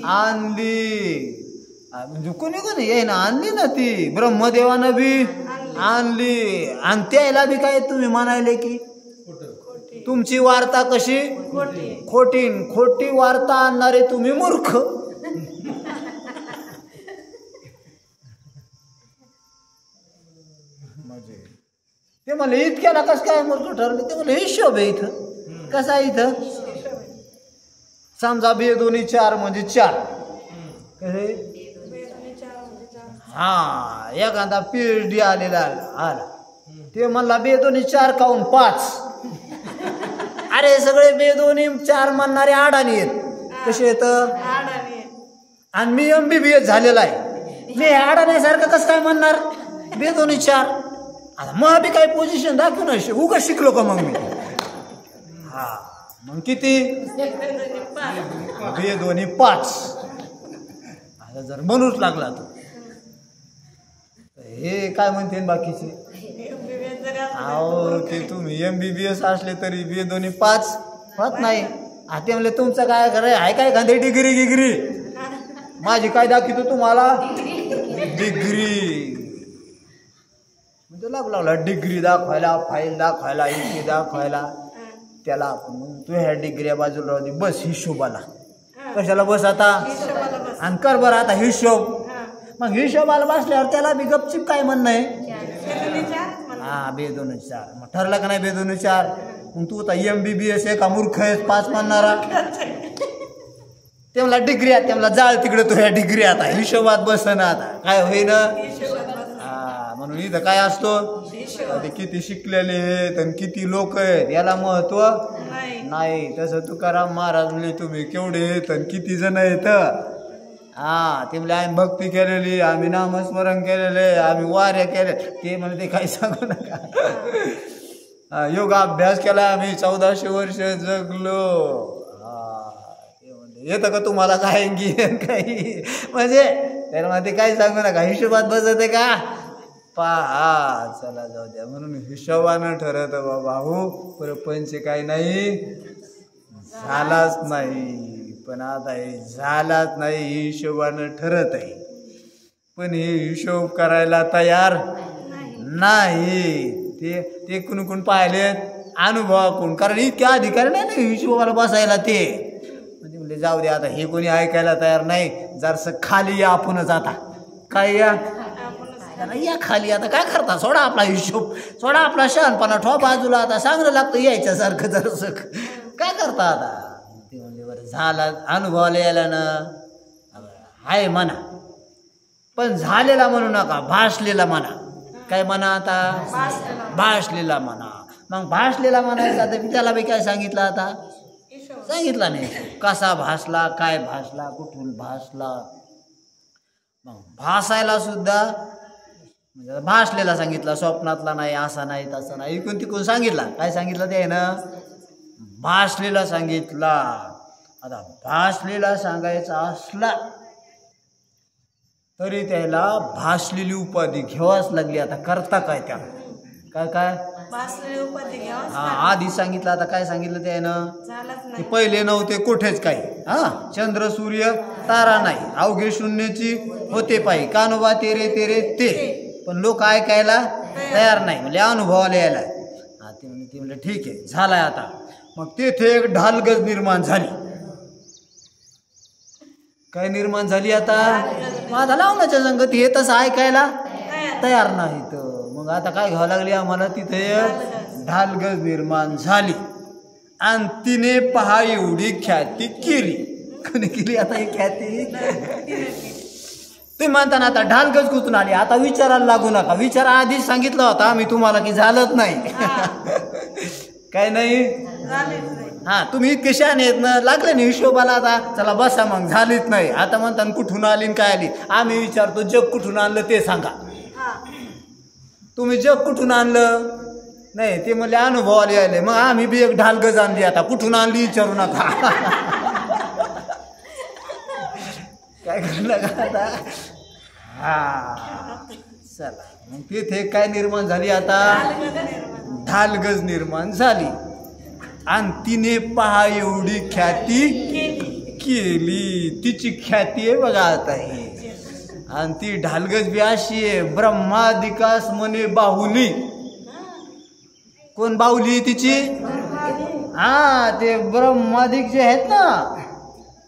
आणली, म्हणजे कोणी कोणी ये ना आणली ना ती. ब्रह्मदेवानं बी आणली. आणि त्याला बी काय तुम्ही म्हणायले की तुमची वार्ता कशी खोटी? खोटी वार्ता आणणारे तुम्ही मूर्ख. ते म्हणले इतक्याला कसं काय मूर्ख ठरले? ते म्हणले हिशोब आहे इथं. कसा आहे इथं? समजा बे दोन्ही चार म्हणजे चार. हा, एखादा PhD आलेला आला, ते म्हणला बे दोन्ही चार काऊन 5. अरे सगळे बे दोन्ही चार म्हणणारे अडाणी आहेत. कसे येत? आणि मी MBBS झालेला आहे, मी अडाण्यासारखं कसं काय म्हणणार बे दोन्ही चार? आता मग बी काही पोझिशन दाखवू नाही, उगा शिकलो का मग मी? हा, मग किती? बे दोन्ही 5. आता जर म्हणूच लागला तो हे काय म्हणते बाकीचे? अहो ते तुम्ही MBBS असले तरी बे दोन्ही 5 होत नाही. आता म्हणले तुमचं काय खरं आहे काय? खांदे डिग्री माझी काय दाखवतो तुम्हाला? डिग्री म्हणजे लागला डिग्री दाखवायला, फाईल दाखवायला, इथे दाखवायला. त्याला आपण तू ह्या डिग्री बाजूला राहू दे, बस हिशोबाला. कशाला बस आता? आणि कर बरं आता हिशोब. मग हिशोबाला बसल्यावर त्याला बी गपचिप काय म्हणणं आहे? हा, बे दोन 4. मग ठरलं का नाही बे दोन 4? मग तू आता MBBS आहे का मूर्ख आहेस 5 म्हणणारा? ते मला डिग्री आहे, ते मला जाळ तिकडे तो ह्या डिग्री आता हिशोबात बसन आता काय होईन. हा, म्हणून इथं काय असतो? ते किती शिकलेले आहेत आणि किती लोक आहेत याला महत्व नाही. तसं तुकाराम महाराज म्हणले तुम्ही केवढे आहेत आणि किती जण आहेत. हा, ते म्हणले आम्ही भक्ती केलेली, आम्ही नामस्मरण केलेले, आम्ही वाऱ्या केले. ते म्हणजे ते काही सांगू नका. योगाभ्यास केला आम्ही, 1400 वर्ष जगलो. ते म्हणले येतं का तुम्हाला काय काही? म्हणजे त्यामध्ये काही सांगू नका, हिशोबात बसत आहे का? पहा, चला जाऊ द्या. म्हणून हिशोबानं ठरत बाबा हो, प्रपंच काही नाही झालाच नाही. पण आता हे झालाच नाही, हिशोबानं ठरत आहे. पण हे हिशोब करायला तयार नाही. ते कुण पाहिलेत अनुभवाकडून, कारण इतके अधिकारी नाही ना हिशोबाला बसायला. ते म्हणजे जाऊ दे आता, हे कोणी ऐकायला तयार नाही. जरासं खाली या आपणच आता. काय या खाली आता काय करता? सोडा आपला हिशोब, सोडा आपला शहाणपणा, ठो बाजूला. आता चांगलं लागतं यायच्यासारखं जरासं. काय करता आता? ते म्हणजे बरं झाला, अनुभवाला यायला ना आहे म्हणा, पण झालेला म्हणू नका, भासलेला म्हणा. काय म्हणा आता? भासलेला म्हणा. मग भासलेला म्हणायचा तर त्याला बी काय सांगितलं आता? सांगितलं नाही. कसा भासला, काय भासला, कुठून भासला. मग भासायला सुद्धा म्हणजे भासलेला सांगितला, स्वप्नातला नाही, असा नाही तसा नाही, इकून तिकून सांगितला. काय सांगितलं ते ना? भासलेला सांगितला. आता भासलेला सांगायचा असला तरी त्याला भासलेली उपाधी घ्यावाच लागली. आता करता काय त्याला? काय भासलेली उपाधी घ्यावाच. हा, आधी सांगितलं, आता काय सांगितलं त्यानं? ते पहिले नव्हते कुठेच काही. हा, चंद्र सूर्य तारा नाही, अवघे शून्याची होते पायी, कानोबा तेरे तेरे ते. पण लोक ऐकायला तयार नाही, म्हणजे अनुभवाला यायला. हा, ते म्हणले ठीक आहे, झालाय आता. मग तेथे एक ढालगज निर्माण झाली. काय निर्माण झाली आता? माझा लावण्याच्या संगती हे तसं ऐकायला तयार नाही. तर मग आता काय घ्यावं लागली आम्हाला? तिथे ढालगज निर्माण झाली आणि तिने पहा एवढी ख्याती केली. कोणी केली आता ही ख्याती? तुम्ही म्हणता ना आता ढालगज कुठून आली, आता विचारायला लागू नका. विचार आधीच सांगितलं होता आम्ही तुम्हाला की झालंच नाही. काय नाही. हा तुम्ही इतके शहाणे आहेत ना, लागले ना हिशोबाला. आता चला बसा मग, झालीच नाही. आता म्हणता कुठून आली न काय आली. आम्ही विचारतो जग कुठून आणलं ते सांगा. तुम्ही जग कुठून आणलं नाही ते म्हणले अनुभवाला यायले. मग आम्ही बी एक ढालगज आणली, आता कुठून आणली विचारू नका. काय करलं का आता. हा चला मग तिथे काय निर्माण झाली आता, ढालगज निर्माण झाली. आणि तिने पहा एवढी ख्याती केली. तिची ख्याती आहे बघा आता ही. आणि ती ढालगज बी अशी आहे, ब्रह्मादिकास म्हणे बाहुली. कोण बाहुली तिची. हा ते ब्रह्मादिक जे आहेत ना,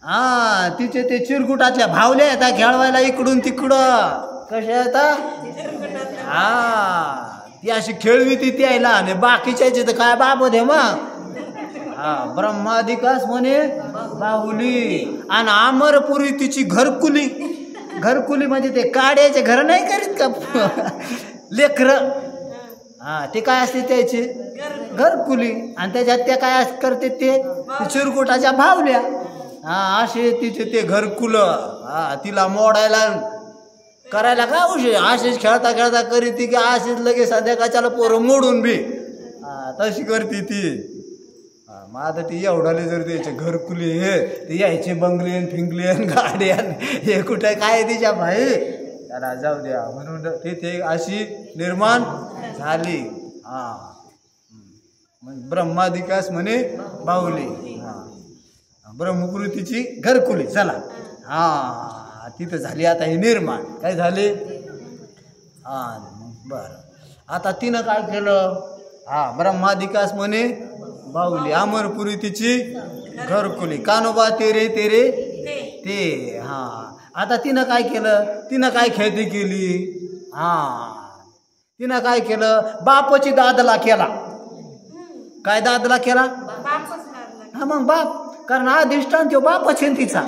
हा तिचे ते चिरकुटातल्या भावल्या येतात खेळवायला इकडून तिकडं. कशा येतात. हा ती अशी खेळवी ती यायला. आणि बाकीच्या तर काय बाबत आहे मग. हा ब्रह्मादिकास म्हणे बाहुली. आणि अमरपुरी तिची घरकुली. घरकुली म्हणजे ते काड्याचे घर नाही करीत का लेकर. हा ते काय असते त्याचे घरकुली. आणि त्याच्यात त्या काय करते ते चिरकुटाच्या भावल्या. हा असे तिचे ते घरकुल. हा तिला मोडायला करायला काय उशीर. असेच खेळता खेळता करीत ती की असेच लगेच संध्याकाळच्याला पोरं मोडून बी. हा तशी करते ती. मग आता ती एवढाले जर त्याचे घरकुली हे ते यायचे बंगलेन फिंगलेन गाड्यान हे कुठे काय तिच्या भाई. त्याला जाऊ द्या म्हणून तिथे अशी निर्माण झाली. हा ब्रह्मादिकास म्हणे बाहुली. हा ब्रह्मपुरीची घरकुली. चला हा तिथं झाली आता हे निर्माण. काय झाले. हा बरं आता तिनं काय केलं. हा ब्रह्मादिकास म्हणे बाहुली. अमरपुरी तिची घरकुली. कानोबा तेरे तेरे ते. हा आता तिनं काय केलं. तिनं काय ख्याती केली. हा तिनं काय केलं. बापाची दादला केला. काय दादला केला. हा मग बाप. कारण अधिष्ठान तो बापाचे तिचा.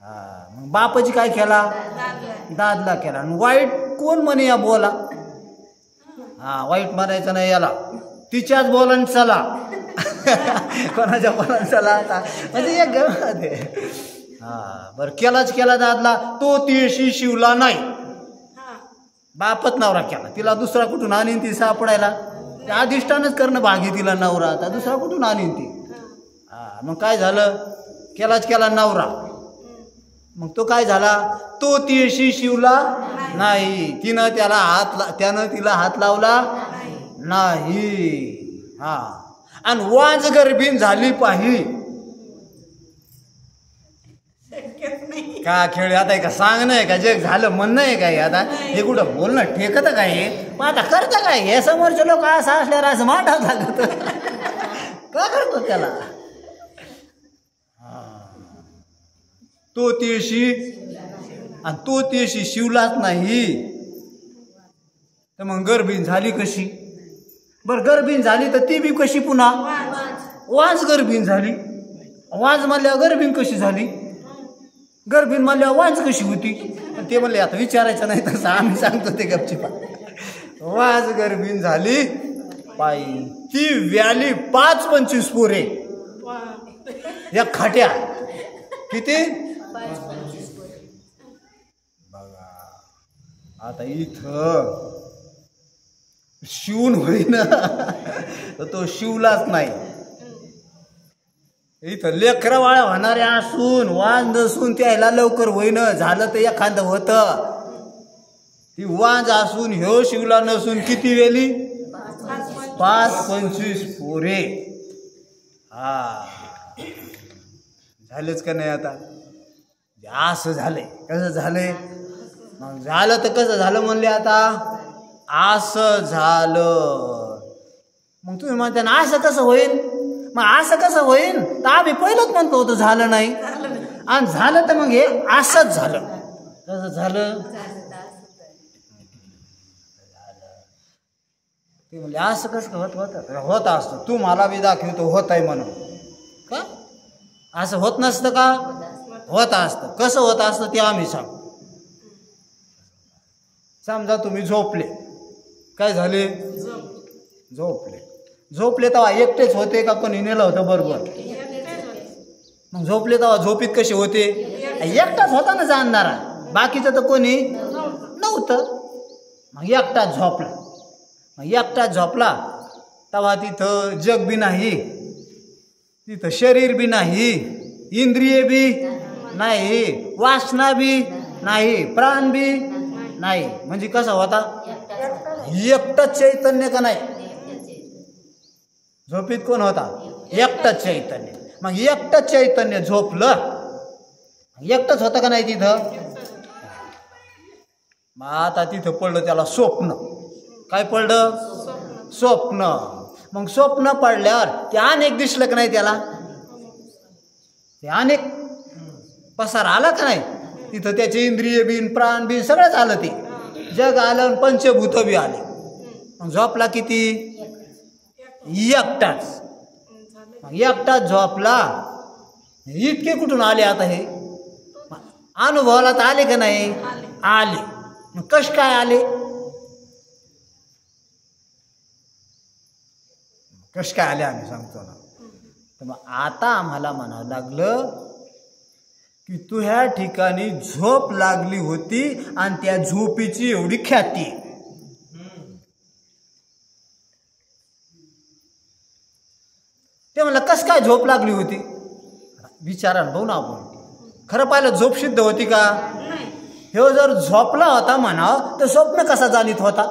हा मग बापाची काय केला. दादला केला. आणि वाईट कोण म्हणे या बोला. हा वाईट म्हणायचं नाही याला. तिच्याच बोलन चला. कोणाच्या बोलन चला आता म्हणजे एक गमत आहे. हा बरं केलाच केला दादला. तो तिशी शिवला नाही. बापच नवरा केला. तिला दुसरा कुठून आणीन ती सापडायला. अधिष्ठानच करणं भागी तिला नवरा. आता दुसरा कुठून आणीन ती. हा मग काय झालं. केलाच केला नवरा. मग तो काय झाला. तो तिशी शिवला नाही. त्यानं तिला हात लावला नाही. हा आणि वाज गर्भीन झाली पाही. का खेळ आता का सांग नाही का जे झालं म्हणणं आहे काय. आता हे कुठं बोलणं ठेकत काय. मग आता करतं काय. हे समोरचे लोक असं असल्यावर असं मांडावं लागत. का करतो त्याला. तो तिळशी आणि तो तिळशी शिवलाच नाही. तर मग गर्भीन झाली कशी. बरं गर्भीन झाली तर ती बी कशी पुन्हा. वाज गर्भीन झाली. वाज म्हणल्यावर गर्भीन कशी झाली. गर्भीन म्हणल्यावर वाज कशी होती. ते म्हणले आता विचारायचं नाही तसं आम्ही सांगतो ते गपचिपा. वाज गर्भीन झाली पायी. ती व्याली 5-25 पोरे या खाट्या. किती बघा. आता इथं शिवून होईना तर तो शिवलाच नाही. इथं लेकरवाळ्या होणाऱ्या असून वांज नसून त्याला लवकर होईना. झालं तर एखादं होतं. ती वांज असून ह्यो शिवला नसून किती वेली 5-25 पोरे. हा झालेच का नाही. आता असं झालंय. कसं झालंय. मग झालं तर कसं झालं म्हणले. आता असं झालं. मग तुम्ही म्हणता ना असं कसं होईल. मग असं कसं होईल तर आम्ही पहिलंच म्हणतो होतं झालं नाही. आणि झालं तर मग हे असंच झालं. कसं झालं. ते म्हणजे असं कसं होत असतं. तू मला बी दाखवतो होत आहे म्हणून. का असं होत नसतं का? होत असतं. कसं होत असतं ते आम्ही सांगू. समजा तुम्ही झोपले, काय झाले? झोपले तेव्हा एकटेच होते का कोणी नेलं होतं बरोबर? मग झोपले तेव्हा झोपीत कसे होते? एकटाच होता ना जाणणारा, बाकीचं तर कोणी नव्हतं. मग एकटाच झोपला तेव्हा तिथं जग बी नाही, तिथं शरीर बी नाही, इंद्रिय बी नाही, वासना बी नाही, प्राण बी नाही. म्हणजे कसा होता? एकटाच चैतन्य का नाही? झोपीत कोण होता? एकटाच चैतन्य. मग एकटाच चैतन्य झोपलं, एकटाच होता का नाही तिथं? मग आता तिथं पडलं त्याला स्वप्न. काय पडलं? स्वप्न. मग स्वप्न पडल्यावर ते अनेक दिसलं का नाही त्याला? ते अनेक पसार आला का नाही? तिथं त्याचे इंद्रिय बिन, प्राण बिन सगळंच आलं, ते जग आलं, पंचभूत बी आले. मग झोपला किती? एकटाच. मग एकटाच झोपला. इतके कुठून आले आता? हे अनुभवाला तर आले का नाही? आले. मग कश काय आले? कश काय आले आम्ही सांगतो ना. तर मग आता आम्हाला म्हणावं लागलं की तू ह्या ठिकाणी झोप लागली होती आणि त्या झोपीची एवढी ख्याती. ते म्हणलं कस काय झोप लागली होती? विचारा भाऊ ना आपण. खरं पाहिलं झोप सिद्ध होती का? हे जर झोपला होता म्हणा तर स्वप्न कसा जाणीत होता?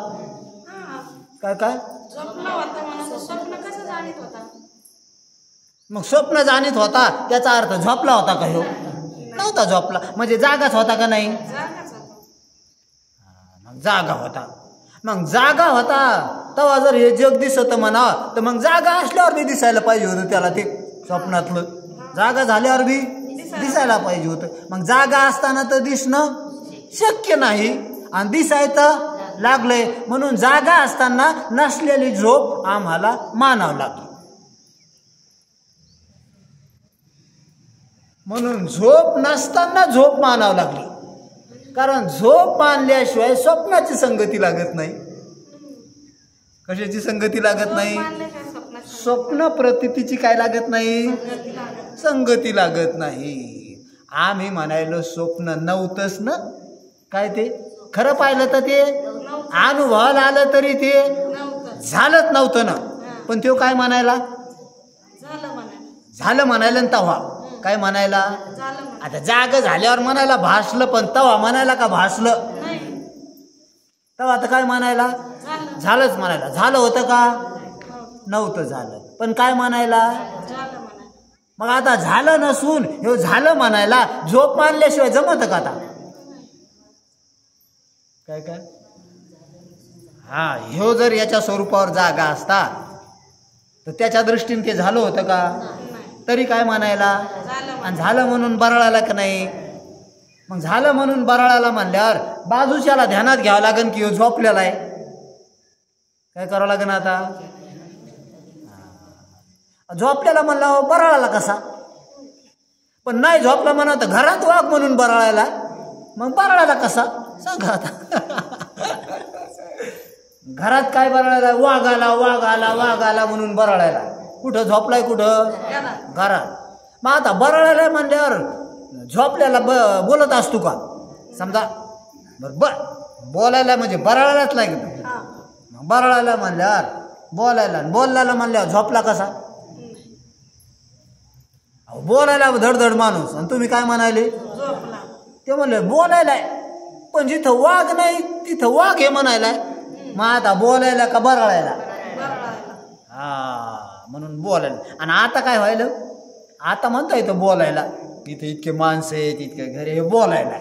काय काय मग स्वप्न जाणीत होता त्याचा अर्थ झोपला होता का? ह्यो नव्हता झोपला. म्हणजे जागाच होता का नाही? मग जागा होता. मग जागा होता तेव्हा जर हे जग दिसत म्हणा तर मग जागा असल्यावर बी दिसायला पाहिजे होतं त्याला. ते स्वप्नातलं जागा झाल्यावर बी दिसायला पाहिजे होतं. मग जागा असताना तर दिसणं शक्य नाही आणि दिसायचं लागलंय, म्हणून जागा असताना नसलेली झोप आम्हाला मानावं लागली. म्हणून झोप नसताना झोप मानावं लागली. कारण झोप मानल्याशिवाय स्वप्नाची संगती लागत नाही. कशाची संगती लागत नाही? स्वप्न प्रतीतीची काय लागत नाही? संगती लागत नाही. आम्ही म्हणायलो स्वप्न नव्हतंच ना. काय ते खरं पाहिलं तर ते अनुभवाला आलं तरी ते झालंच नव्हतं ना. पण तो काय म्हणायला? झालं म्हणायला. तव्हा काय म्हणायला? आता जाग झाल्यावर म्हणायला भासलं, पण तवा म्हणायला का भासलं? तवा आता काय म्हणायला? झालंच म्हणायला. झालं होतं का? नव्हतं झालं. पण काय म्हणायला? मग आता झालं नसून हे झालं म्हणायला झोप मानल्याशिवाय जमत का आता? काय काय हा ह्यो जर याच्या स्वरूपावर जागा असता तर त्याच्या दृष्टीने ते झालं होतं का? तरी काय म्हणायला? आणि झालं म्हणून बरळाला का नाही? मग झालं म्हणून बरळाला म्हणल्यावर बाजूच्याला ध्यानात घ्यावं लागेल की ह्यो झोपलेला आहे. काय करावं लागेल आता? झोपलेला म्हणला बरळाला कसा? पण नाही झोपला म्हणा तर घरात वाघ म्हणून बरळायला, मग बरळाला कसा सांगा आता? घरात काय बरळायला? वाघ आला वाघ आला वाघ आला म्हणून बरळायला. कुठं झोपलाय? कुठं? घरात. मग आता बरळायला म्हणल्यावर झोपल्याला बोलत असतो का? समजा बरोबर बोलायला म्हणजे बरळायलाच लागेल. बरळायला म्हणल्यावर बोलायला, बोलायला म्हणल्यावर झोपला कसा? बोलायला धडधड माणूस आणि तुम्ही काय म्हणाले? ते म्हणले बोलायला, पण जिथं वाघ नाही तिथं वाघ हे म्हणायला. मग आता बोलायला का बरळायला? हा म्हणून बोलायला. आणि आता काय व्हायलं? आता म्हणता येतं बोलायला. इथे इतके माणसं आहेत, इतके घरी, हे बोलायला.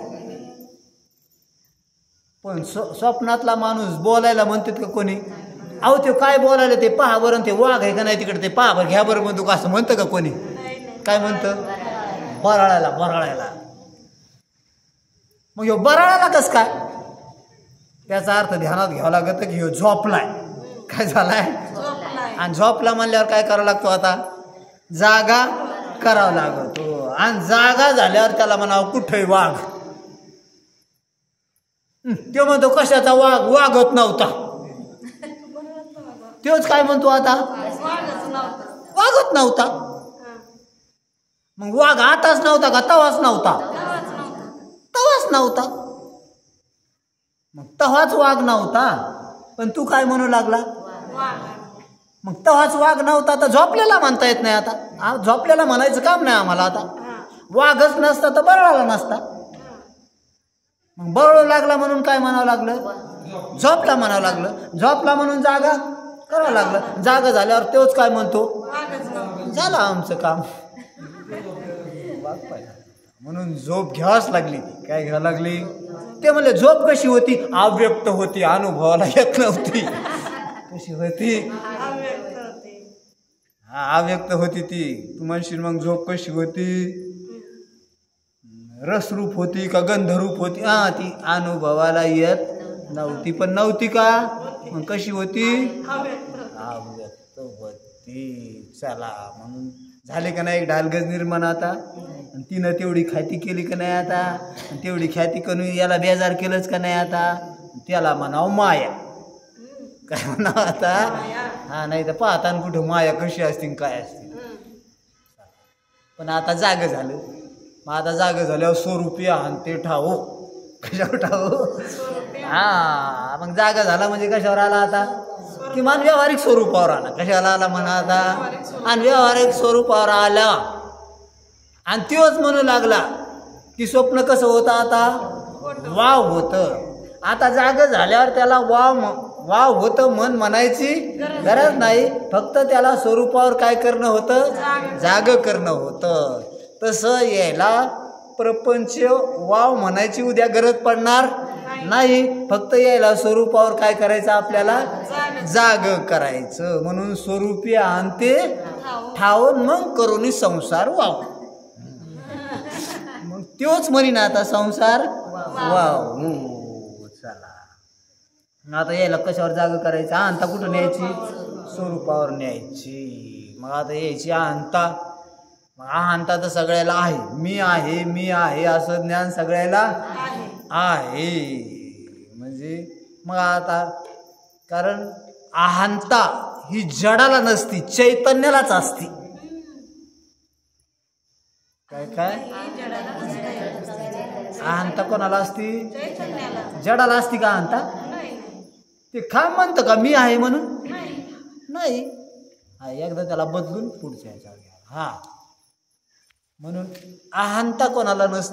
पण स्वप्नातला माणूस बोलायला म्हणतात का कोणी? अहो ते काय बोलायला ते पहा बरं, ते वाघ आहे का नाही तिकडे ते पहा बरं, घ्या बरं बंदूक, असं म्हणतं का कोणी? काय म्हणतं? बरळायला. बरळायला. मग ह्यो बरळायला कस काय? त्याचा अर्थ ध्यानात घ्यावा लागत की ह्यो झोपलाय. काय झालाय? आणि झोपला म्हणल्यावर काय करावं लागतो आता? जागा करावं लागतो. आणि जागा झाल्यावर त्याला म्हणावं कुठे वाघ. तो म्हणतो कशाचा वाघ, वागत नव्हता. तोच काय म्हणतो आता, वागत नव्हता. मग वाघ आताच नव्हता का तवाच नव्हता? तवाच नव्हता. मग तवाच वाघ नव्हता, पण तू काय म्हणू लागला? मग तवाच वाघ नव्हता तर झोपलेला म्हणता येत नाही. आता झोपलेला म्हणायचं काम नाही आम्हाला. आता वाघच नसता तर बरळाला नसता. मग बरळू लागला म्हणून काय म्हणावं लागलं? झोपला म्हणावं लागलं. झोपला म्हणून जागा करावं लागलं. जागा झाल्यावर तोच काय म्हणतो, झालं आमचं काम. म्हणून झोप घ्यावाच लागली. काय घ्यावं लागली? ते म्हणले झोप कशी होती? अव्यक्त होती, अनुभवाला येत नव्हती. कशी होती? हा, अव्यक्त होती ती. तू म्हणशील मग झोप कशी होती? रसरूप होती का गंधरूप होती? हा, ती अनुभवाला येत नव्हती. पण नव्हती का? मग कशी होती? अव्यक्त होती. चला, म्हणून झाले का नाही एक ढालगज निर्माण आता. आणि तिनं तेवढी ख्याती केली का नाही आता? तेवढी ख्याती करून याला बेजार केलंच का नाही आता? त्याला म्हणावं माया. काय म्हणावं आता? हा, नाही तर पाहताना कुठं माया कशी असतील काय असतील. पण आता जाग झालं. मग आता जाग झाल्यावर स्वरूपी आणि ते ठाऊ. कशावर ठाऊ? हा, मग जागा झाला म्हणजे कशावर आला आता? किमान व्यावहारिक स्वरूपावर आला. कशाला आला म्हणा आता? आणि व्यावहारिक स्वरूपावर आला. आणि तोच म्हणू लागला की स्वप्न कसं होतं आता? वाव होतं. आता जाग झाल्यावर त्याला वाव होतं मन म्हणायची गरज नाही. फक्त त्याला स्वरूपावर काय करणं होतं? जाग करणं होतं. तसं यायला प्रपंच वाव म्हणायची उद्या गरज पडणार नाही. फक्त यायला स्वरूपावर काय करायचं? आपल्याला जाग करायचं. म्हणून स्वरूपी आणते ठाऊन मग करून संसार वाव. मग तोच म्हणीन आता संसार वाव. चला, आता यायला कशावर जाग करायचं? अहंता कुठं न्यायची? स्वरूपावर न्यायची. मग आता यायची अहंता. मग अहंता तर सगळ्याला आहे. मी आहे, मी आहे असं ज्ञान सगळ्याला आहे. म्हणजे मग आता कारण अहंता ही जडाला नसती, चैतन्यालाच असती. काय काय अहंता कोणाला असती? जडाला असती का अहंता? ते काय म्हणतं का मी आहे म्हणून? नाही. हा, एकदा त्याला बदलून पुढच्या ह्याच्यावर घ्या. हा, म्हणून अहंता कोणाला नसते.